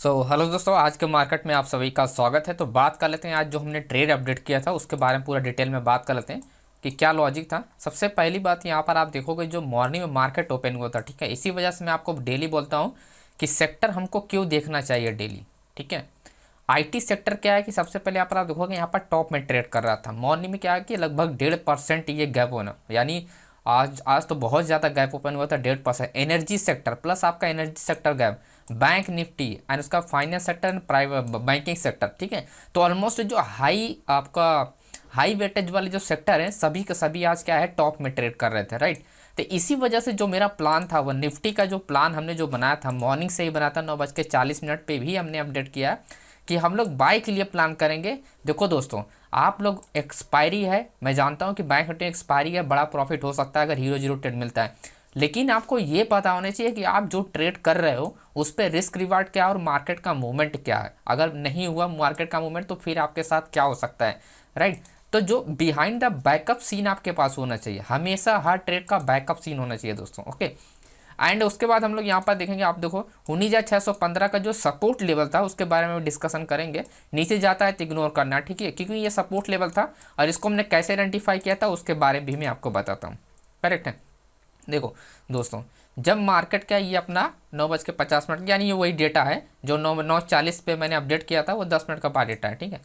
Hello दोस्तों, आज के मार्केट में आप सभी का स्वागत है। तो बात कर लेते हैं आज जो हमने ट्रेड अपडेट किया था उसके बारे में पूरा डिटेल में बात कर लेते हैं कि क्या लॉजिक था। सबसे पहली बात यहाँ पर आप देखोगे जो मॉर्निंग में मार्केट ओपन हुआ था, ठीक है। इसी वजह से मैं आपको डेली बोलता हूँ कि सेक्टर हमको क्यों देखना चाहिए डेली, ठीक है। आईटी सेक्टर क्या है कि सबसे पहले यहाँ पर आप देखोगे यहाँ पर टॉप में ट्रेड कर रहा था। मॉर्निंग में क्या है कि लगभग 1.5% ये गैप होना, यानी आज आज तो बहुत ज़्यादा गैप ओपन हुआ था 1.5%। एनर्जी सेक्टर प्लस आपका energy sector gap, bank Nifty and उसका finance sector and private banking sector, ठीक है। तो ऑलमोस्ट जो हाई वेटेज वाले जो सेक्टर हैं सभी के सभी आज क्या है टॉप में ट्रेड कर रहे थे, राइट। तो इसी वजह से जो मेरा प्लान था वो निफ्टी का जो प्लान हमने जो बनाया था मॉर्निंग से ही बनाया था, 9:40 पे भी हमने अपडेट किया कि हम लोग बाय के लिए प्लान करेंगे। देखो दोस्तों, आप लोग एक्सपायरी है, मैं जानता हूँ कि बैंक निफ्टी एक्सपायरी है, बड़ा प्रॉफिट हो सकता है अगर हीरो जीरो ट्रेड मिलता है, लेकिन आपको ये पता होना चाहिए कि आप जो ट्रेड कर रहे हो उस पर रिस्क रिवार्ड क्या है और मार्केट का मूवमेंट क्या है। अगर नहीं हुआ मार्केट का मूवमेंट तो फिर आपके साथ क्या हो सकता है, राइट। तो जो बिहाइंड द बैकअप सीन आपके पास होना चाहिए, हमेशा हर ट्रेड का बैकअप सीन होना चाहिए दोस्तों, ओके। एंड उसके बाद हम लोग यहाँ पर देखेंगे, आप देखो 19,615 का जो सपोर्ट लेवल था उसके बारे में डिस्कशन करेंगे। नीचे जाता है तो इग्नोर करना, ठीक है, क्योंकि ये सपोर्ट लेवल था और इसको हमने कैसे आइडेंटिफाई किया था उसके बारे में भी मैं आपको बताता हूँ, करेक्ट है। देखो दोस्तों, जब मार्केट क्या ये अपना 9:50 यानी ये वही डेटा है जो 9:40 पे मैंने अपडेट किया था, वो 10 मिनट का बाद डेटा है, ठीक है।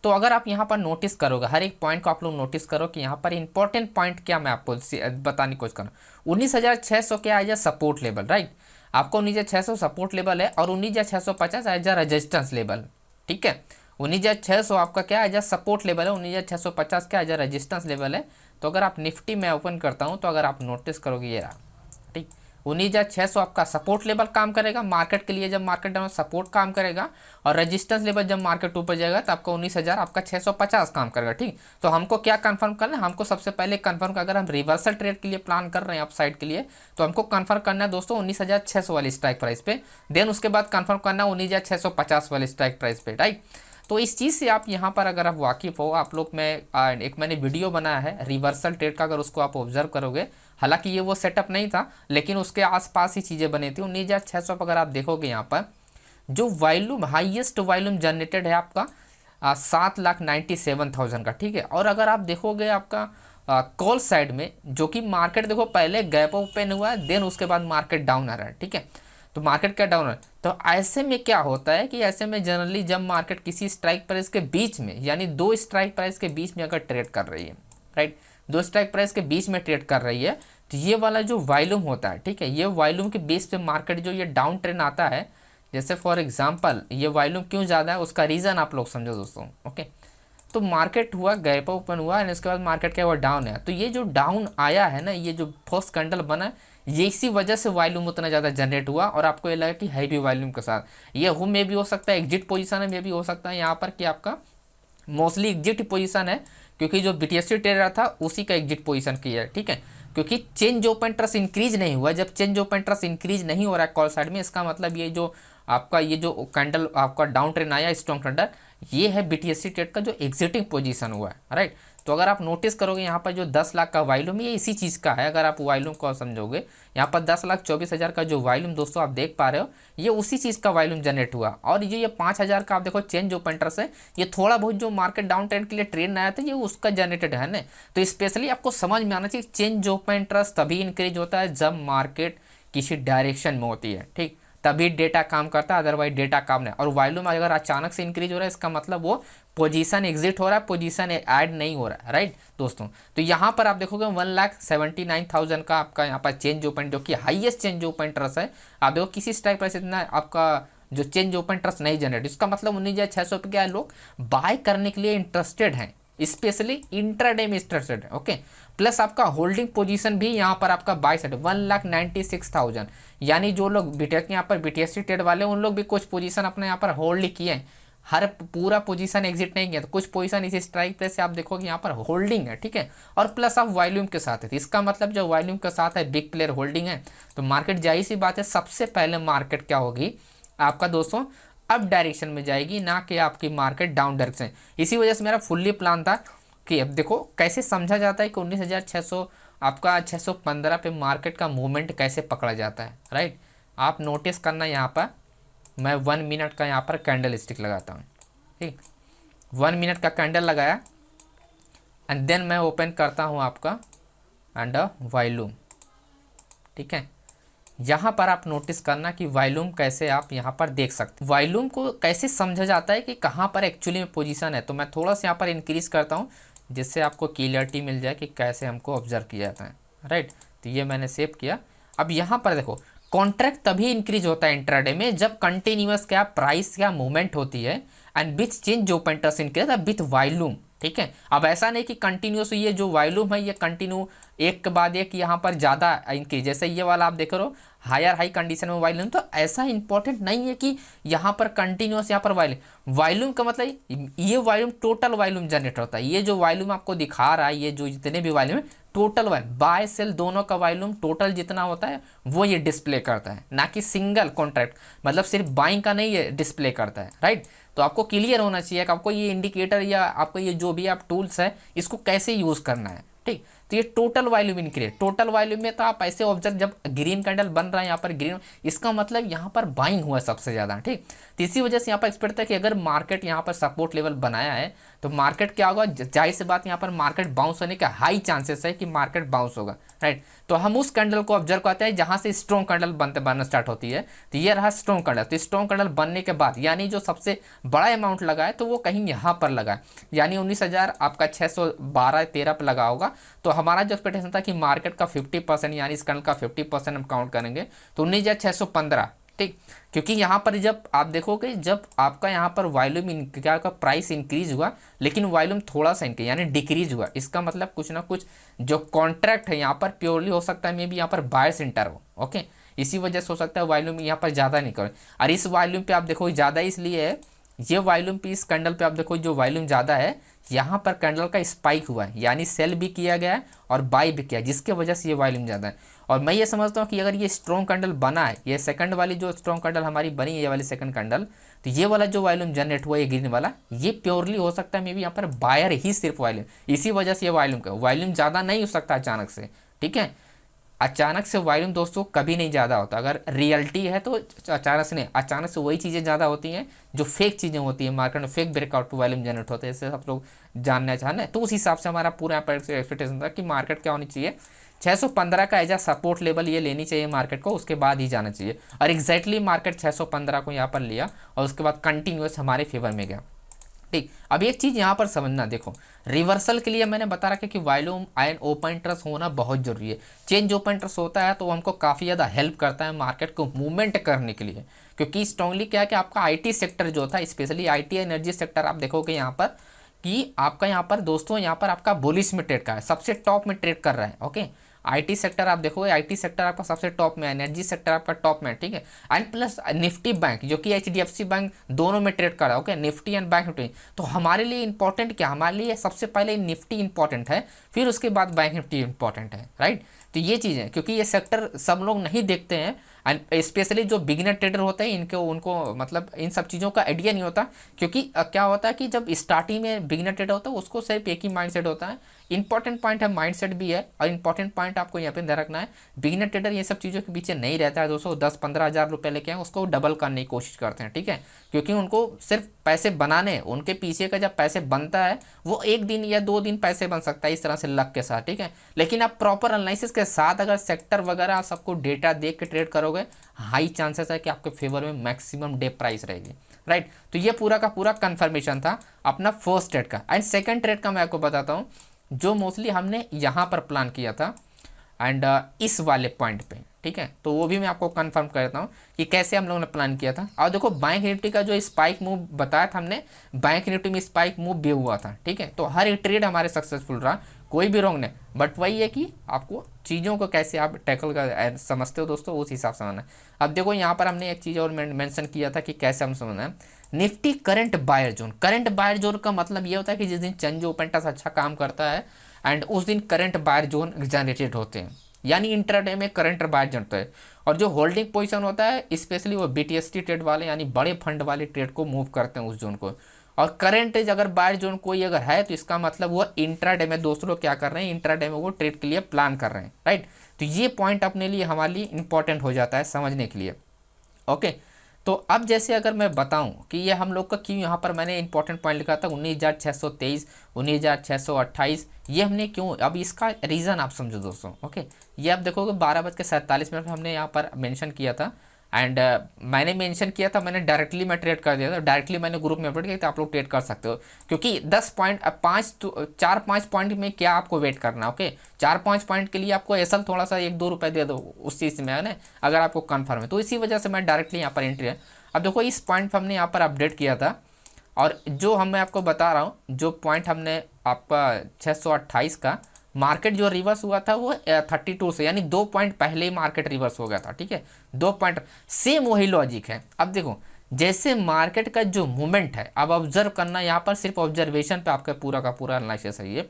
तो अगर आप यहाँ पर नोटिस करोगे, हर एक पॉइंट को आप लोग नोटिस करो कि यहाँ पर इंपॉर्टेंट पॉइंट क्या मैं आपको बताने की कोशिश करूँ। 19,600 क्या as a support level, right. आपको 19,600 सपोर्ट लेवल है और 19,650 एज ए रेजिस्टेंस लेवल, ठीक है। 19,600 आपका क्या एज ए सपोर्ट लेवल है, 19,650 क्या एज ए रेजिस्टेंस लेवल है। तो अगर आप निफ्टी में ओपन करता हूँ तो अगर आप नोटिस करोगे ये रहा, ठीक। 19,600 आपका सपोर्ट लेवल काम करेगा मार्केट के लिए, जब मार्केट डाउन सपोर्ट काम करेगा, और रेजिस्टेंस लेवल जब मार्केट ऊपर जाएगा तो आपका 19,000 आपका 650 काम करेगा, ठीक। तो हमको क्या कंफर्म करना है, हमको सबसे पहले कंफर्म का, अगर हम रिवर्सल ट्रेड के लिए प्लान कर रहे हैं अपसाइड के लिए, तो हमको कंफर्म करना है दोस्तों 19,600 वाली स्ट्राइक प्राइस पे। देन उसके बाद कंफर्म करना 19,650 वाली स्ट्राइक प्राइस पे, राइट। तो इस चीज़ से आप यहाँ पर अगर आप वाकिफ़ हो, आप लोग में एक मैंने वीडियो बनाया है रिवर्सल ट्रेड का, अगर उसको आप ऑब्जर्व करोगे, हालांकि ये वो सेटअप नहीं था लेकिन उसके आसपास ही चीज़ें बनी थी। 19,600 पर अगर आप देखोगे यहाँ पर जो वॉल्यूम हाईएस्ट वॉल्यूम जनरेटेड है आपका 7,97,000 का, ठीक है। और अगर आप देखोगे आपका कॉल साइड में, जो कि मार्केट देखो पहले गैप ओपन हुआ है, देन उसके बाद मार्केट डाउन आ रहा है, ठीक है। तो मार्केट क्या डाउन है, तो ऐसे में क्या होता है कि ऐसे में जनरली जब मार्केट किसी स्ट्राइक प्राइस के बीच में, यानी दो स्ट्राइक प्राइस के बीच में अगर ट्रेड कर रही है, राइट, दो स्ट्राइक प्राइस के बीच में ट्रेड कर रही है, तो ये वाला जो वॉल्यूम होता है, ठीक है, ये वॉल्यूम के बेस पे मार्केट जो ये डाउन ट्रेंड आता है, जैसे फॉर एग्जांपल ये वॉल्यूम क्यों ज़्यादा है उसका रीज़न आप लोग समझो दोस्तों, ओके। तो मार्केट हुआ गैप ओपन हुआ और इसके बाद मार्केट क्या हुआ डाउन है, तो ये जो डाउन आया है ना, ये जो फर्स्ट कैंडल बना, ये इसी वजह से वॉल्यूम उतना ज़्यादा जनरेट हुआ और आपको ये लगा कि हैवी वॉल्यूम के साथ ये हो में भी हो सकता है, एग्जिट पोजीशन में भी हो सकता है यहाँ पर कि आपका मोस्टली एग्जिट पोजीशन है, क्योंकि जो बीटीएससी ट्रेडर था उसी का एग्जिट पोजीशन किया है, ठीक है। क्योंकि चेंज ओपन ट्रस्ट इंक्रीज नहीं हुआ, जब चेंज ओपन ट्रस्ट इंक्रीज नहीं हो रहा है कॉल साइड में, इसका मतलब ये जो आपका ये जो कैंडल आपका डाउन ट्रेंड आया स्ट्रॉन्ग ट्रेंडर, ये है बीटीएससी ट्रेड का जो एग्जिटिंग पोजीशन हुआ है, राइट। तो अगर आप नोटिस करोगे यहाँ पर जो 10 लाख का वॉल्यूम ये इसी चीज़ का है, अगर आप वॉल्यूम को समझोगे, यहाँ पर 10,24,000 का जो वॉल्यूम दोस्तों आप देख पा रहे हो, ये उसी चीज़ का वॉल्यूम जनरेट हुआ। और ये 5,000 का आप देखो चेंज ओपन इंटरेस्ट है, ये थोड़ा बहुत जो मार्केट डाउन ट्रेंड के लिए ट्रेंड आया था ये उसका जनरेटेड है ना। तो स्पेशली आपको समझ में आना चाहिए चेंज ओपन इंटरेस्ट तभी इंक्रीज होता है जब मार्केट किसी डायरेक्शन में होती है, ठीक, तभी डेटा काम करता है, अदरवाइज डेटा काम नहीं। और वॉल्यूम अगर अचानक से इंक्रीज हो रहा है इसका मतलब वो पोजीशन एग्जिट हो रहा है, पोजीशन ऐड नहीं हो रहा है, राइट दोस्तों। तो यहाँ पर आप देखोगे 1,79,000 का आपका यहाँ पर चेंज ओपन, जो कि हाईएस्ट चेंज ओपन इंटरेस्ट है। आप देखो किसी स्ट्राइक प्राइस इतना आपका जो चेंज ओपन इंटरेस्ट नहीं जनरेट, इसका मतलब 19,600 पे क्या है, लोग बाय करने के लिए इंटरेस्टेड हैं, स्पेशली इंट्राडे में इंटरेस्टेड है, ओके। प्लस आपका होल्डिंग पोजीशन भी यहाँ पर आपका बाय साइड 1,96,000, यानी जो लोग बीटेक यहाँ पर बीटीएससी ट्रेड वाले उन लोग भी कुछ पोजीशन अपने यहाँ पर होल्ड किए हैं, हर पूरा पोजीशन एग्जिट नहीं किया, तो कुछ पोजीशन इसी स्ट्राइक प्राइस से आप देखोगे यहाँ पर होल्डिंग है, ठीक है। और प्लस आप वॉल्यूम के साथ है, इसका मतलब जो वॉल्यूम के साथ है बिग प्लेयर होल्डिंग है, तो मार्केट जाहिर सी बात है सबसे पहले मार्केट क्या होगी आपका दोस्तों अप डायरेक्शन में जाएगी, ना कि आपकी मार्केट डाउन डायरेक्शन। इसी वजह से मेरा फुल्ली प्लान था कि अब देखो कैसे समझा जाता है कि 19,600 आपका 615 पे मार्केट का मूवमेंट कैसे पकड़ा जाता है, राइट। आप नोटिस करना यहाँ पर मैं 1 मिनट का यहाँ पर कैंडल स्टिक लगाता हूँ, ठीक। 1 मिनट का कैंडल लगाया एंड देन मैं ओपन करता हूँ आपका एंड वॉल्यूम, ठीक है। यहाँ पर आप नोटिस करना कि वॉल्यूम कैसे आप यहाँ पर देख सकते हैं। वॉल्यूम को कैसे समझा जाता है कि कहाँ पर एक्चुअली में पोजीशन है। तो मैं थोड़ा सा यहाँ पर इंक्रीज़ करता हूँ जिससे आपको क्लियरिटी मिल जाए कि कैसे हमको ऑब्जर्व किया जाता है, राइट। तो ये मैंने सेव किया। अब यहाँ पर देखो कॉन्ट्रैक्ट तभी इंक्रीज होता है इंट्राडे में जब कंटिन्यूअस क्या प्राइस क्या मूवमेंट होती है and with change open interest increase with volume, ठीक है। अब ऐसा नहीं कि कंटिन्यूस ये जो वॉल्यूम है ये कंटिन्यू एक के बाद एक यहाँ पर ज़्यादा इंक्रीज, जैसे ये वाला आप देख रहे हो हायर हाई कंडीशन में वॉल्यूम, तो ऐसा इंपॉर्टेंट नहीं है कि यहाँ पर कंटिन्यूस यहाँ पर वॉल्यूम का मतलब ये वॉल्यूम टोटल वॉल्यूम जनरेट होता है। ये जो वॉल्यूम आपको दिखा रहा है ये जो जितने भी वॉल्यूम है टोटल वॉल्यूम बाय सेल दोनों का वॉल्यूम टोटल जितना होता है वो ये डिस्प्ले करता है, ना कि सिंगल कॉन्ट्रैक्ट, मतलब सिर्फ बाइंग का नहीं ये डिस्प्ले करता है, राइट। तो आपको क्लियर होना चाहिए कि आपको ये इंडिकेटर या आपको ये जो भी आप टूल्स है इसको कैसे यूज़ करना है, ठीक। तो ये total volume increase, total volume में तो आप ऐसे ऑब्जर्व जब ग्रीन कैंडल बन रहा है यहाँ पर ग्रीन, इसका मतलब यहाँ पर बाइंग हुआ है सबसे ज़्यादा, ठीक। तो इसी वजह से यहाँ पर एक्सपेक्ट है कि अगर मार्केट यहाँ पर सपोर्ट लेवल बनाया है तो मार्केट क्या होगा, जाहिर सी बात यहाँ पर मार्केट बाउंस होने का हाई चांसेस है कि मार्केट बाउंस होगा, राइट। तो हम उस कैंडल को ऑब्जर्व करते हैं जहाँ से स्ट्रॉन्ग कैंडल बनना स्टार्ट होती है। तो ये रहा स्ट्रॉन्ग कैंडल। तो स्ट्रॉन्ग कैंडल बनने के बाद यानी जो सबसे बड़ा अमाउंट लगा है तो वो कहीं यहाँ पर लगा है, यानी 19,000 आपका 612-13 पर लगा होगा। तो हमारा जो एक्सपेक्टेशन था कि मार्केट का 50% यानी इस कैंडल का 50% हम काउंट करेंगे तो 19,615, ठीक। क्योंकि यहाँ पर जब आप देखोगे जब आपका यहाँ पर वॉल्यूम क्या का प्राइस इंक्रीज हुआ लेकिन वॉल्यूम थोड़ा सा इंक्रीज यानी डिक्रीज हुआ, इसका मतलब कुछ ना कुछ जो कॉन्ट्रैक्ट है यहाँ पर प्योरली हो सकता है मे भी यहाँ पर बायर्स इंटर हो, ओके। इसी वजह से हो सकता है वॉल्यूम यहाँ पर ज़्यादा नहीं करे। और इस वॉल्यूम पे आप देखो ज़्यादा इसलिए है, ये वॉल्यूम पे इस कैंडल पे आप देखो जो वॉल्यूम ज़्यादा है यहाँ पर कैंडल का स्पाइक हुआ है यानी सेल भी किया गया है और बाई भी किया, जिसके वजह से ये वॉल्यूम ज़्यादा है। और मैं ये समझता हूँ कि अगर ये स्ट्रॉन्ग कैंडल बना है, ये सेकंड वाली जो स्ट्रॉन्ग कैंडल हमारी बनी है ये वाली सेकंड कैंडल, तो ये वाला जो वॉल्यूम जनरेट हुआ है ये ग्रीन वाला ये प्योरली हो सकता है मे बी यहाँ पर बायर ही सिर्फ वॉल्यूम, इसी वजह से ये वॉल्यूम ज़्यादा नहीं हो सकता अचानक से, ठीक है। अचानक से वॉल्यूम दोस्तों कभी नहीं ज़्यादा होता, अगर रियलिटी है तो अचानक से नहीं, अचानक से वही चीज़ें ज़्यादा होती हैं जो फेक चीज़ें होती हैं मार्केट में, फेक ब्रेकआउट वॉल्यूम जनरेट होते हैं, इससे सब लोग जानना चाहते हैं। तो उस हिसाब से हमारा पूरा यहाँ पर एक्सपेक्टेशन था कि मार्केट क्या होनी चाहिए 615 का एज आ सपोर्ट लेवल ये लेनी चाहिए मार्केट को, उसके बाद ही जाना चाहिए। और एग्जैक्टली मार्केट 615 को यहाँ पर लिया और उसके बाद कंटिन्यूस हमारे फेवर में गया, ठीक। अब एक चीज़ यहाँ पर समझना, देखो रिवर्सल के लिए मैंने बता रखा कि वॉल्यूम एंड ओपन इंटरेस्ट होना बहुत जरूरी है। चेंज ओपन इंटरेस्ट होता है तो वो हमको काफ़ी ज़्यादा हेल्प करता है मार्केट को मूवमेंट करने के लिए, क्योंकि स्ट्रांगली क्या है कि आपका आईटी सेक्टर जो था स्पेशली आईटी एनर्जी सेक्टर आप देखोगे यहाँ पर कि आपका यहाँ पर दोस्तों यहाँ पर आपका बुलिश में ट्रेड कर रहा है, सबसे टॉप में ट्रेड कर रहा है, ओके। आईटी सेक्टर आप देखोगे आईटी सेक्टर आपका सबसे टॉप में, एनर्जी सेक्टर आपका टॉप में, ठीक है। एंड प्लस निफ्टी बैंक जो कि एचडीएफसी बैंक दोनों में ट्रेड कर रहा है, okay, Nifty and bank Nifty. तो हमारे लिए इंपॉर्टेंट क्या, हमारे लिए सबसे पहले निफ्टी इंपॉर्टेंट है फिर उसके बाद बैंक निफ्टी इंपॉर्टेंट है, राइट। तो ये चीज़ है क्योंकि ये सेक्टर सब लोग नहीं देखते हैं एंड स्पेशली जो बिगिनर ट्रेडर होते हैं इनको उनको मतलब इन सब चीज़ों का आइडिया नहीं होता, क्योंकि क्या होता है कि जब स्टार्टिंग में बिगिनर ट्रेडर होता है उसको सिर्फ एक ही माइंडसेट होता है। इंपॉर्टेंट पॉइंट है माइंडसेट भी है और इंपॉर्टेंट पॉइंट आपको यहाँ पे ध्यान रखना है, बिगिनर ट्रेडर ये सब चीज़ों के पीछे नहीं रहता है दोस्तों। 10-15 हज़ार रुपये लेके आए उसको डबल करने की कोशिश करते हैं, ठीक है, क्योंकि उनको सिर्फ पैसे बनाने, उनके पीछे का जब पैसे बनता है वो 1 दिन या 2 दिन पैसे बन सकता है इस तरह से लक के साथ, ठीक है। लेकिन आप प्रॉपर एनालिसिस के साथ अगर सेक्टर वगैरह सबको डेटा देख के ट्रेड करोगे हाई चांसेस है कि आपके फेवर में मैक्सिमम डे प्राइस रहेगी, राइट। तो ये पूरा का पूरा कंफर्मेशन था अपना फर्स्ट ट्रेड का। एंड सेकंड ट्रेड का मैं आपको बताता हूँ जो मोस्टली हमने यहाँ पर प्लान किया था एंड इस वाले पॉइंट पे, ठीक है। तो वो भी मैं आपको कंफर्म करता हूँ कि कैसे हम लोगों ने प्लान किया था। और देखो बैंक निफ्टी का जो स्पाइक मूव बताया था हमने, बैंक निफ्टी में स्पाइक मूव भी हुआ था, ठीक है। तो हर एक ट्रेड हमारे सक्सेसफुल रहा, कोई भी रॉन्ग नहीं, बट वही है कि आपको चीज़ों को कैसे आप टैकल कर समझते हो दोस्तों उस हिसाब से समझना है। अब देखो यहाँ पर हमने एक चीज़ और मेंशन किया था कि कैसे हम समझना है Nifty current buyer zone. Current buyer zone का मतलब ये होता है कि जिस दिन चेंज ओपन इंटरेस्ट अच्छा काम करता है एंड उस दिन करंट बायर जोन जनरेटेड होते हैं, यानी इंट्राडे में करंट बायर जोन होता है। और जो होल्डिंग पोजीशन होता है स्पेशली वो बीटीएसटी ट्रेड वाले यानी बड़े फंड वाले ट्रेड को मूव करते हैं उस जोन को। और करंट अगर बायर जोन कोई अगर है तो इसका मतलब वो इंट्राडे में दोस्तों लोग क्या कर रहे हैं, इंट्राडे में वो ट्रेड के लिए प्लान कर रहे हैं, राइट। तो ये पॉइंट अपने लिए हमारे लिए इंपॉर्टेंट हो जाता है समझने के लिए, ओके। तो अब जैसे अगर मैं बताऊं कि ये हम लोग का क्यों यहाँ पर मैंने इंपॉर्टेंट पॉइंट लिखा था 19,623, 19,628, ये हमने क्यों, अब इसका रीज़न आप समझो दोस्तों। ओके, ये आप देखोगे 12:47 पर हमने यहाँ पर मेंशन किया था। एंड मैंने मेंशन किया था, मैंने डायरेक्टली मैं ट्रेड कर दिया था, डायरेक्टली मैंने ग्रुप में अपलोड किया था, आप लोग ट्रेड कर सकते हो। क्योंकि 10 पॉइंट, 4-5 पॉइंट में क्या आपको वेट करना। ओके, 4-5 पॉइंट के लिए आपको एसल थोड़ा सा 1-2 रुपये दे दो उस चीज़ में, है ना, अगर आपको कन्फर्म है। तो इसी वजह से मैं डायरेक्टली यहाँ पर एंट्री है। अब देखो इस पॉइंट पर हमने यहाँ पर अपडेट किया था, और जो मैं आपको बता रहा हूँ, जो पॉइंट हमने आपका 628 का मार्केट जो रिवर्स हुआ था वो 32 से, यानी 2 पॉइंट पहले ही मार्केट रिवर्स हो गया था। ठीक है, 2 पॉइंट, सेम वही लॉजिक है। अब देखो जैसे मार्केट का जो मूवमेंट है, अब ऑब्जर्व करना, यहाँ पर सिर्फ ऑब्जर्वेशन पे आपका पूरा का पूरा एनालिसिस है। ये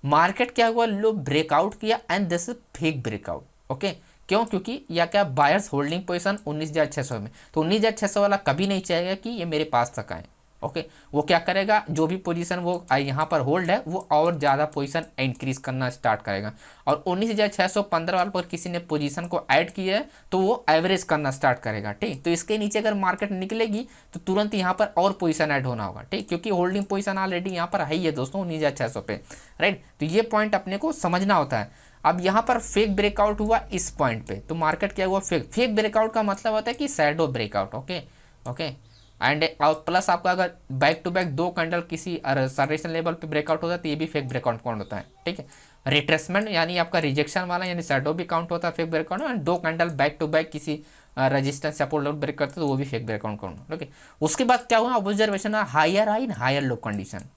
मार्केट क्या हुआ, लो ब्रेकआउट किया and this is fake breakout. Okay, क्यों, क्योंकि या क्या बायर्स होल्डिंग पोजीशन 19,600 में, तो 19,600 वाला कभी नहीं चाहेगा कि ये मेरे पास तक आए। ओके, वो क्या करेगा, जो भी पोजीशन वो यहाँ पर होल्ड है वो और ज़्यादा पोजीशन इंक्रीज करना स्टार्ट करेगा। और 19,615 वाले पर किसी ने पोजीशन को ऐड किया है तो वो एवरेज करना स्टार्ट करेगा। ठीक, तो इसके नीचे अगर मार्केट निकलेगी तो तुरंत यहाँ पर और पोजीशन ऐड होना होगा। ठीक, क्योंकि होल्डिंग पोजीशन ऑलरेडी यहाँ पर है ही है दोस्तों 19,600 पे, राइट। तो ये पॉइंट अपने को समझना होता है। अब यहाँ पर फेक ब्रेकआउट हुआ इस पॉइंट पे, तो मार्केट क्या हुआ, फेक ब्रेकआउट का मतलब होता है कि shadow breakout. Okay okay, and plus आपका अगर बैक टू बैक 2 कैंडल किसी सरेशन लेवल पे ब्रेकआउट होता है तो ये भी फेक ब्रेकआउट काउंट होता है। ठीक है, रिट्रेसमेंट यानी आपका रिजेक्शन वाला यानी शैडो भी काउंट होता है fake breakout, and 2 candle back to back किसी रेजिस्टेंस सपोर्ट लेवल ब्रेक करते हैं तो वो भी फेक ब्रेकआउट काउंट। ओके, उसके बाद क्या हुआ, observation higher high in higher low condition.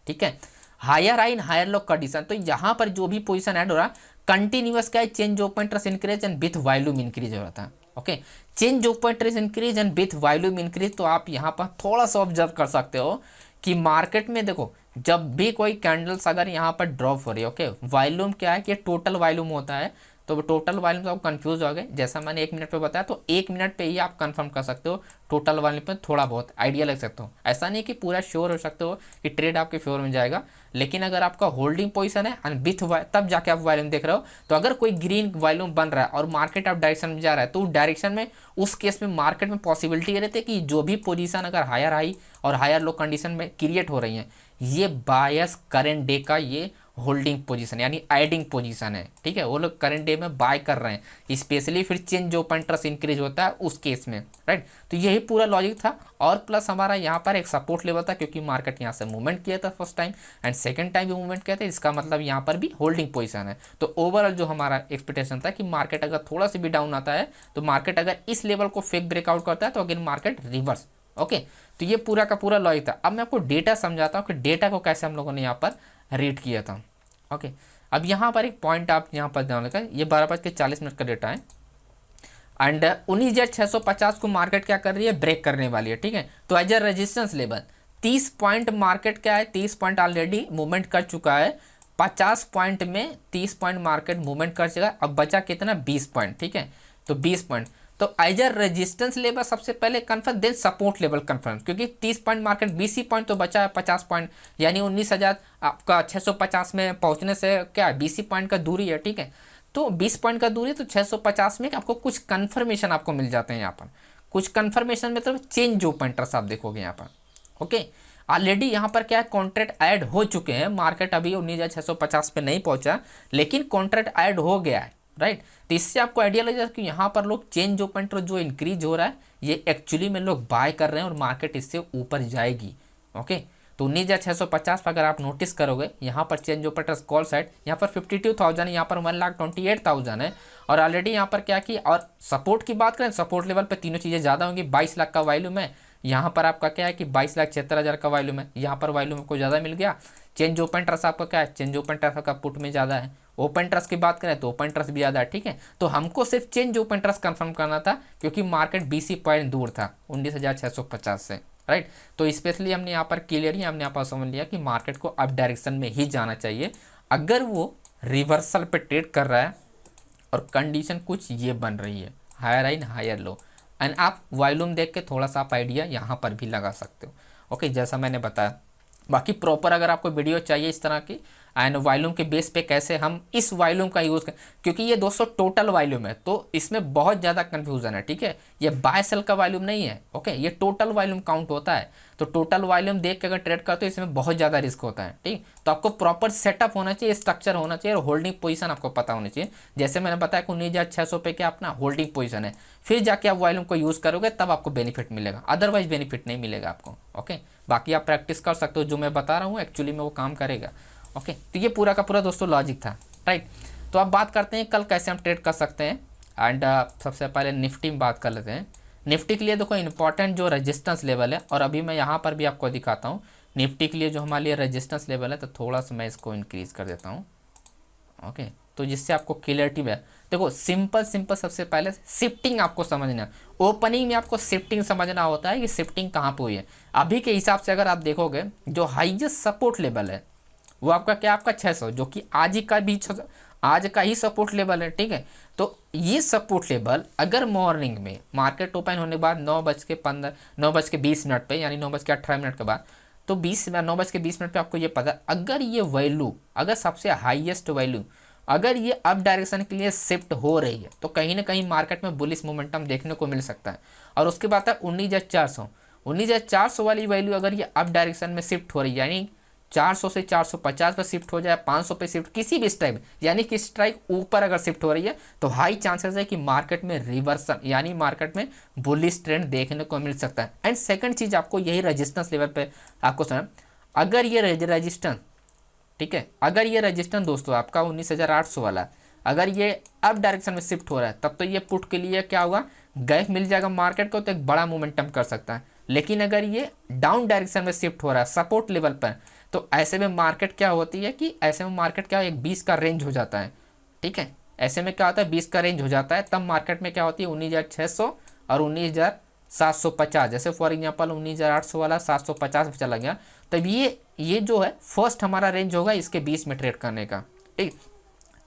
ठीक है, higher high in higher low condition, तो यहाँ पर जो भी पोजीशन ऐड हो रहा है कंटिन्यूअस क्या है, change of interest increase and with volume increase हो रहा था। Okay, change of interest increase and with volume increase, तो आप यहाँ पर थोड़ा सा ऑब्जर्व कर सकते हो कि मार्केट में देखो जब भी कोई कैंडल्स अगर यहाँ पर ड्रॉप हो रही है, ओके, वॉल्यूम क्या है कि टोटल वॉल्यूम होता है, तो टोटल वॉल्यूम तो आप कंफ्यूज हो गए, जैसा मैंने 1 मिनट पे बताया, तो 1 मिनट पे ही आप कंफर्म कर सकते हो टोटल वॉल्यूम पे, थोड़ा बहुत आइडिया लग सकते हो। ऐसा नहीं कि पूरा श्योर हो सकते हो कि ट्रेड आपके फेवर में जाएगा, लेकिन अगर आपका होल्डिंग पोजीशन है एंड विथ तब जाके आप वॉल्यूम देख रहे हो, तो अगर कोई ग्रीन वॉल्यूम बन रहा है और मार्केट आप डायरेक्शन में जा रहा है तो उस डायरेक्शन में उस केस में मार्केट में पॉसिबिलिटी ये रहती है कि जो भी पोजीशन अगर हायर हाई और हायर लो कंडीशन में क्रिएट हो रही है, ये बायस करेंट डे का ये होल्डिंग पोजीशन यानी एडिंग पोजीशन है। ठीक है, वो लोग करंट डे में बाय कर रहे हैं, स्पेशली फिर चेंज जो इंटरेस्ट इंक्रीज होता है उस केस में, राइट। तो यही पूरा लॉजिक था, और प्लस हमारा यहाँ पर एक सपोर्ट लेवल था क्योंकि मार्केट यहाँ से मूवमेंट किया था first time and second time भी मूवमेंट किया था, इसका मतलब यहाँ पर भी होल्डिंग पोजीशन है। तो ओवरऑल जो हमारा एक्सपेक्टेशन था कि मार्केट अगर थोड़ा सा भी डाउन आता है तो मार्केट अगर इस लेवल को फेक ब्रेकआउट करता है तो अगेन मार्केट रिवर्स। ओके, तो ये पूरा का पूरा लॉजिक था। अब मैं आपको डेटा समझाता हूँ कि डेटा को कैसे हम लोगों ने यहाँ पर रीड किया था। ओके, अब यहाँ पर एक पॉइंट आप यहाँ पर ध्यान रखें, ये 12:40 का डेटा है एंड 19,650 को मार्केट क्या कर रही है, ब्रेक करने वाली है। ठीक है, तो as a resistance level 30 point market क्या है, 30 पॉइंट ऑलरेडी मूवमेंट कर चुका है, 50 पॉइंट में 30 पॉइंट मार्केट मूवमेंट कर चुका है, अब बचा कितना 20 पॉइंट। ठीक है, तो 20 पॉइंट, तो एज ए रेजिस्टेंस लेवल सबसे पहले confirm, then support level confirm, क्योंकि 30 पॉइंट मार्केट 20 ही पॉइंट तो बचा है 50 पॉइंट, यानी 19,000 आपका 650 में पहुंचने से क्या है 20 ही पॉइंट का दूरी है। ठीक है, तो 20 पॉइंट का दूरी, तो 650 में आपको कुछ कन्फर्मेशन आपको मिल जाते हैं यहाँ पर, कुछ कन्फर्मेशन मतलब चेंज ऑफ इंटरेस्ट आप देखोगे यहाँ पर। ओके, ऑलरेडी यहाँ पर क्या है कॉन्ट्रैक्ट ऐड हो चुके हैं, मार्केट अभी 19,650 पे नहीं पहुंचा लेकिन कॉन्ट्रैक्ट ऐड हो गया है, राइट। तो इससे आपको आइडिया लग जाए कि यहाँ पर लोग चेंज ऑफ इंटरेस्ट जो इंक्रीज हो रहा है ये एक्चुअली में लोग बाय कर रहे हैं और मार्केट इससे ऊपर जाएगी। ओके, तो 19,650 पर अगर आप नोटिस करोगे यहाँ पर change of interest call side यहाँ पर 52,000 है, यहाँ पर 1,28,000 है, और ऑलरेडी यहाँ पर क्या की, और सपोर्ट की बात करें सपोर्ट लेवल पर तीनों चीज़ें ज़्यादा होंगी, 22 लाख का वॉल्यूम है, यहाँ पर आपका क्या है कि 22,76,000 का वॉल्यूम है, यहाँ पर वॉल्यूम को ज़्यादा मिल गया। चेंज ऑफ इंटरेस्ट आपका क्या है, चेंज ऑफ इंटरेस्ट का पुट में ज़्यादा है, ओपन इंटरेस्ट की बात करें तो ओपन इंटरेस्ट भी ज़्यादा है। ठीक है, तो हमको सिर्फ चेंज ओपन इंटरेस्ट कंफर्म करना था क्योंकि मार्केट 20 पॉइंट दूर था 19,650 से, राइट। तो स्पेशली हमने यहाँ पर क्लियरली हमने यहाँ पर समझ लिया कि मार्केट को अप डायरेक्शन में ही जाना चाहिए। अगर वो रिवर्सल पे ट्रेड कर रहा है और कंडीशन कुछ ये बन रही है higher high higher low, and आप वॉल्यूम देख के थोड़ा सा आप आइडिया यहाँ पर भी लगा सकते हो। ओके, जैसा मैंने बताया बाकी प्रॉपर अगर आपको वीडियो चाहिए इस तरह की एंड वॉल्यूम के बेस पे कैसे हम इस वॉल्यूम का यूज़ करें, क्योंकि ये दोस्तों टोटल वॉल्यूम है तो इसमें बहुत ज़्यादा कन्फ्यूज़न है, ठीक है। ये बाय सेल का वॉल्यूम नहीं है, ओके, ये टोटल वॉल्यूम काउंट होता है। तो टोटल वॉल्यूम देख के अगर ट्रेड करते हो इसमें बहुत ज़्यादा रिस्क होता है, ठीक। तो आपको प्रॉपर सेटअप होना चाहिए, स्ट्रक्चर होना चाहिए और होल्डिंग पोजीशन आपको पता होनी चाहिए। जैसे मैंने बताया कि 19,600 पे क्या अपना होल्डिंग पोजीशन है, फिर जाके आप वॉल्यूम को यूज़ करोगे तब आपको बेनिफिट मिलेगा, अदरवाइज बेनिफिट नहीं मिलेगा आपको, ओके। बाकी आप प्रैक्टिस कर सकते हो, जो मैं बता रहा हूँ एक्चुअली में वो काम करेगा, ओके। तो ये पूरा का पूरा दोस्तों लॉजिक था, राइट। तो अब बात करते हैं कल कैसे हम ट्रेड कर सकते हैं एंड सबसे पहले निफ्टी में बात कर लेते हैं। निफ्टी के लिए देखो इंपॉर्टेंट जो रेजिस्टेंस लेवल है, और अभी मैं यहाँ पर भी आपको दिखाता हूँ निफ्टी के लिए जो हमारे लिए रेजिस्टेंस लेवल है। तो थोड़ा सा मैं इसको इंक्रीज कर देता हूँ, ओके। तो जिससे आपको क्लियरिटी में देखो सिंपल सिंपल सबसे पहले शिफ्टिंग आपको समझना है। ओपनिंग में आपको शिफ्टिंग समझना होता है कि शिफ्टिंग कहाँ पे हुई है। अभी के हिसाब से अगर आप देखोगे जो हाईएस्ट सपोर्ट लेवल है वो आपका क्या, आपका 600, जो कि आज का ही सपोर्ट लेवल है, ठीक है। तो ये सपोर्ट लेवल अगर मॉर्निंग में मार्केट ओपन होने के बाद 9:20 पे यानी 9:18 के बाद, तो 9:20 पे आपको ये पता, अगर ये वैल्यू, अगर सबसे हाईएस्ट वैल्यू अगर ये अप डायरेक्शन के लिए शिफ्ट हो रही है तो कहीं ना कहीं मार्केट में बुलिश मोमेंटम देखने को मिल सकता है। और उसके बाद है 19,400 वाली वैल्यू, अगर ये अप डायरेक्शन में शिफ्ट हो रही है यानी 400 से 450 पे शिफ्ट हो जाए, 500 पे शिफ्ट, किसी भी स्ट्राइक यानी कि स्ट्राइक ऊपर अगर शिफ्ट हो रही है तो हाई चांसेस है कि मार्केट में रिवर्सल यानी मार्केट में बुलिश ट्रेंड देखने को मिल सकता है। एंड सेकंड चीज़ आपको यही रेजिस्टेंस लेवल पे आपको समझ, अगर ये रेजिस्टेंस, ठीक है, अगर ये रेजिस्टेंस दोस्तों आपका 19,800 वाला अगर ये अप डायरेक्शन में शिफ्ट हो रहा है तब तो ये पुट के लिए क्या होगा, गैप मिल जाएगा मार्केट को, तो एक बड़ा मोमेंटम कर सकता है। लेकिन अगर ये डाउन डायरेक्शन में शिफ्ट हो रहा है सपोर्ट लेवल पर, तो ऐसे में मार्केट क्या होती है कि ऐसे में मार्केट क्या एक 20 का रेंज हो जाता है, ठीक है। ऐसे में क्या होता है 20 का रेंज हो जाता है, तब मार्केट में क्या होती है 19,600 और 19,750, जैसे फॉर एग्जांपल 19,800 वाला 750 पे चला गया, तब ये जो है फर्स्ट हमारा रेंज होगा इसके 20 में ट्रेड करने का, ठीक।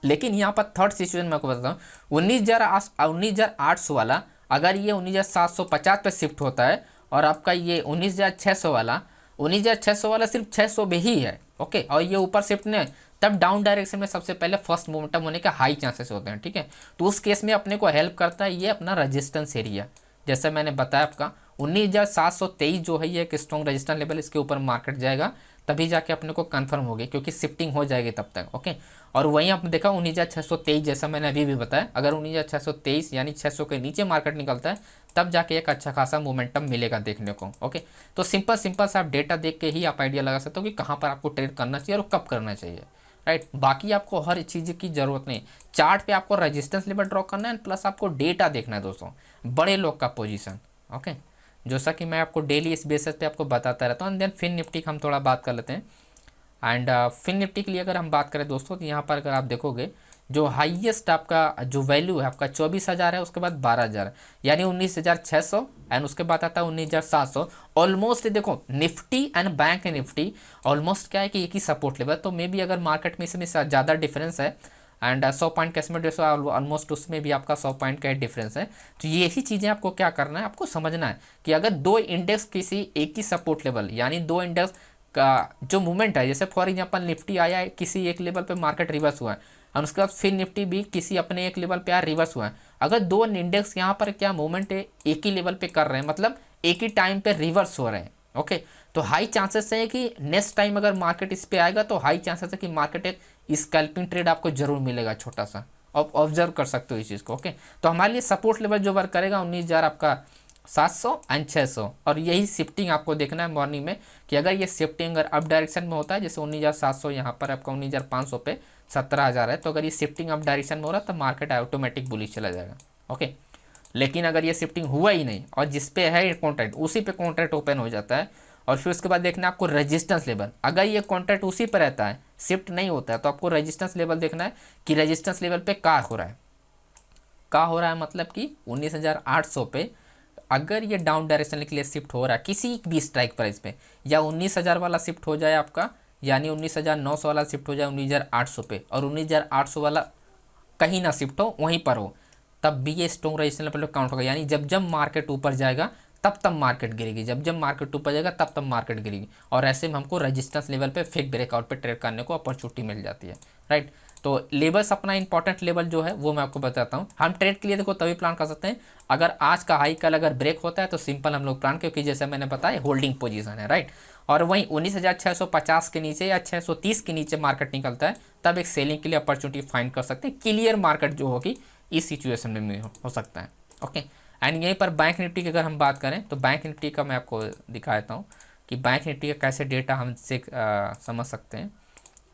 लेकिन यहाँ पर थर्ड सिचुएशन मैं आपको बताता हूँ, 19,800 वाला अगर ये 19,750 पे शिफ्ट होता है और आपका ये 19,600 वाला सिर्फ 600 में ही है, ओके, और ये ऊपर शिफ्ट नहीं, तब डाउन डायरेक्शन में सबसे पहले फर्स्ट मोमेंटम होने का हाई चांसेस होते हैं, ठीक है। तो उस केस में अपने को हेल्प करता है ये अपना रेजिस्टेंस एरिया, जैसे मैंने बताया आपका 19,723 जो है ये एक स्ट्रॉन्ग रेजिस्टेंस लेवल, इसके ऊपर मार्केट जाएगा तभी जाके अपने को कंफर्म होगी, क्योंकि शिफ्टिंग हो जाएगी तब तक, ओके। और वहीं आपने देखा 19,623, जैसा मैंने अभी भी बताया, अगर 19,623 यानी 600 के नीचे मार्केट निकलता है तब जाके एक अच्छा खासा मोमेंटम मिलेगा देखने को, ओके। तो सिंपल सा आप डेटा देख के ही आप आइडिया लगा सकते हो कि कहाँ पर आपको ट्रेड करना चाहिए और कब करना चाहिए, राइट। बाकी आपको हर चीज़ की ज़रूरत नहीं, चार्ट पे आपको रेजिस्टेंस लेवल ड्रॉ करना है प्लस आपको डेटा देखना है दोस्तों, बड़े लोग का पोजीशन, ओके, जैसा कि मैं आपको डेली इस बेसिस पे आपको बताता रहता हूँ। एंड देन फिन निफ्टी का हम थोड़ा बात कर लेते हैं। एंड फिन निफ्टी के लिए अगर हम बात करें दोस्तों, तो यहाँ पर अगर आप देखोगे जो हाईएस्ट आपका जो वैल्यू है आपका 24,000 है, उसके बाद 12,000 यानी 19,600 एंड उसके बाद आता है 19,700। ऑलमोस्ट देखो Nifty and bank Nifty almost क्या है कि एक ही सपोर्ट लेवल, तो मे बी अगर मार्केट में इसमें ज़्यादा डिफरेंस है एंड 100 पॉइंट का इसमें ऑलमोस्ट उसमें भी आपका 100 पॉइंट का डिफरेंस है। तो यही चीज़ें आपको क्या करना है, आपको समझना है कि अगर दो इंडेक्स किसी एक ही सपोर्ट लेवल यानी दो इंडेक्स का जो मूवमेंट है, जैसे फॉर एग्जांपल निफ्टी आया है किसी एक लेवल पे मार्केट रिवर्स हुआ है और उसके बाद फिर निफ्टी भी किसी अपने एक लेवल पे रिवर्स हुआ है, अगर दो इंडेक्स यहाँ पर क्या मूवमेंट है एक ही लेवल पे कर रहे हैं, मतलब एक ही टाइम पे रिवर्स हो रहे हैं, ओके, तो हाई चांसेस है कि नेक्स्ट टाइम अगर मार्केट इस पे आएगा तो हाई चांसेस है कि मार्केट एक स्कैल्पिंग ट्रेड आपको जरूर मिलेगा छोटा सा, आप ऑब्जर्व कर सकते हो इस चीज़ को, ओके। तो हमारे लिए सपोर्ट लेवल जो वर्क करेगा 19,000 आपका 700 एंड 600, और यही शिफ्टिंग आपको देखना है मॉर्निंग में कि अगर ये शिफ्टिंग अगर अप डायरेक्शन में होता है, जैसे 19,700 यहाँ पर आपका 19,500 पे 17,000 है, तो अगर ये शिफ्टिंग अप डायरेक्शन में हो रहा है तो मार्केट ऑटोमेटिक बुलिश चला जाएगा, ओके। लेकिन अगर ये शिफ्टिंग हुआ ही नहीं और जिस पे है कॉन्ट्रैक्ट उसी पे कॉन्ट्रैक्ट ओपन हो जाता है, और फिर उसके बाद देखना है आपको रेजिस्टेंस लेवल, अगर ये कॉन्ट्रैक्ट उसी पर रहता है शिफ्ट नहीं होता है तो आपको रेजिस्टेंस लेवल देखना है कि रेजिस्टेंस लेवल पे क्या हो रहा है, मतलब कि 19,800 पे अगर ये डाउन डायरेक्शन के लिए शिफ्ट हो रहा है किसी भी स्ट्राइक प्राइस पे, या 19,000 वाला शिफ्ट हो जाए आपका यानी 19,900 वाला शिफ्ट हो जाए 19,800 पे, और 19,800 वाला कहीं ना शिफ्ट हो वहीं पर हो, तब भी ये स्ट्रॉन्ग रेजिस्टेंस लेवल काउंट होगा, यानी जब जब मार्केट ऊपर जाएगा तब तब मार्केट गिरेगी, जब जब मार्केट ऊपर जाएगा तब तब मार्केट गिरेगी। और ऐसे में हमको रेजिस्टेंस लेवल पे फेक ब्रेकआउट पे ट्रेड करने को अपॉर्चुनिटी मिल जाती है, राइट। तो लेवल्स, अपना इंपॉर्टेंट लेवल जो है वो मैं आपको बताता हूँ। हम ट्रेड के लिए देखो तभी प्लान कर सकते हैं अगर आज का हाई कल अगर ब्रेक होता है तो सिंपल हम लोग प्लान, क्योंकि जैसे मैंने बताया होल्डिंग पोजीशन है, राइट। और वहीं 19,650 के नीचे या 630 के नीचे मार्केट निकलता है तब एक सेलिंग के लिए अपॉर्चुनिटी फाइंड कर सकते हैं। क्लियर मार्केट जो होगी इस सिचुएशन में हो सकता है, ओके। एंड यहीं पर बैंक निफ्टी की अगर हम बात करें तो बैंक निफ्टी का मैं आपको दिखा देता हूँ कि बैंक निफ्टी का कैसे डेटा हम से समझ सकते हैं।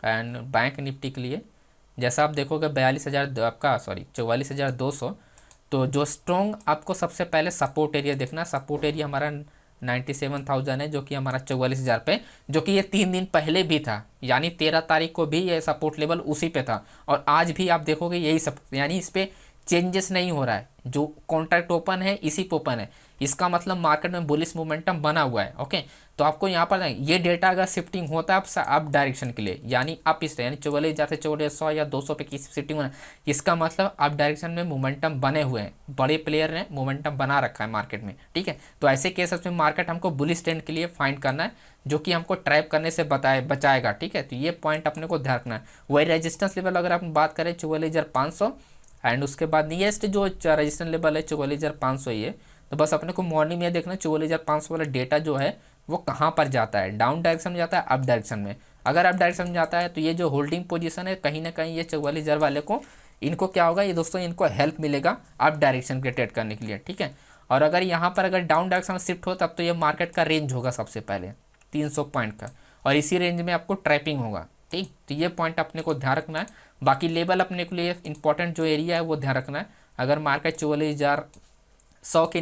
एंड बैंक निफ्टी के लिए जैसा आप देखोगे 42,000 आपका 44,200, तो जो स्ट्रॉन्ग आपको सबसे पहले सपोर्ट एरिया देखना, सपोर्ट एरिया हमारा 97,000 है, जो कि हमारा 44,000 पे, जो कि ये 3 दिन पहले भी था, यानी 13 तारीख को भी ये सपोर्ट लेवल उसी पे था। और आज भी आप देखोगे यही सब, यानी इस पर चेंजेस नहीं हो रहा है, जो कॉन्ट्रैक्ट ओपन है इसी पे ओपन है। इसका मतलब मार्केट में बुलिश मोमेंटम बना हुआ है, ओके। तो आपको यहाँ पर ये डेटा अगर शिफ्टिंग होता है अप डायरेक्शन के लिए, यानी अप इस यानी 44,000 से 44,100 या 200 पे की शिफ्टिंग होना, इसका मतलब अप डायरेक्शन में मोमेंटम बने हुए हैं, बड़े प्लेयर ने मोमेंटम बना रखा है मार्केट में, ठीक है। तो ऐसे केसेस में मार्केट हमको बुलिश ट्रेंड के लिए फाइंड करना है, जो कि हमको ट्रैप करने से बचाएगा, ठीक है। तो ये पॉइंट अपने को ध्यान रखना है। वही रेजिस्टेंस लेवल अगर आप बात करें 44,500, एंड उसके बाद नियरेस्ट जो रेजिस्टेंस लेवल है 44,500 ही है। तो बस अपने को मॉर्निंग में देखना 44,500 वाला डेटा जो है वो कहाँ पर जाता है, डाउन डायरेक्शन में जाता है अप डायरेक्शन में। अगर अप डायरेक्शन में जाता है तो ये जो होल्डिंग पोजीशन है कहीं ना कहीं ये 44,000 वाले को, इनको क्या होगा ये दोस्तों, इनको हेल्प मिलेगा अप डायरेक्शन के ट्रेड करने के लिए, ठीक है। और अगर यहाँ पर अगर डाउन डायरेक्शन में शिफ्ट हो तब तो ये मार्केट का रेंज होगा सबसे पहले 300 पॉइंट का, और इसी रेंज में आपको ट्रैपिंग होगा, ठीक। तो ये पॉइंट अपने को ध्यान रखना है। बाकी लेवल अपने के लिए इंपॉर्टेंट जो एरिया है वो ध्यान रखना है। अगर मार्केट 44,100 के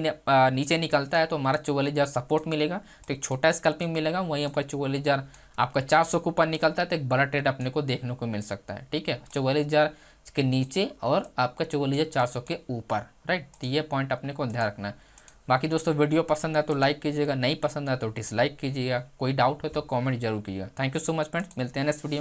नीचे निकलता है तो हमारा 44,000 सपोर्ट मिलेगा, तो एक छोटा स्कल्पिंग मिलेगा। वहीं पर 44,000 आपका 400 के ऊपर निकलता है तो एक बड़ा ट्रेड अपने को देखने को मिल सकता है, ठीक है। 44,000 के नीचे और आपका 44,400 के ऊपर, राइट। तो ये पॉइंट अपने को ध्यान रखना है। बाकी दोस्तों वीडियो पसंद है तो लाइक कीजिएगा, नहीं पसंद है तो डिसलाइक कीजिएगा, कोई डाउट हो तो कमेंट जरूर कीजिएगा। Thank you so much friends, मिलते हैं नेक्स्ट वीडियो।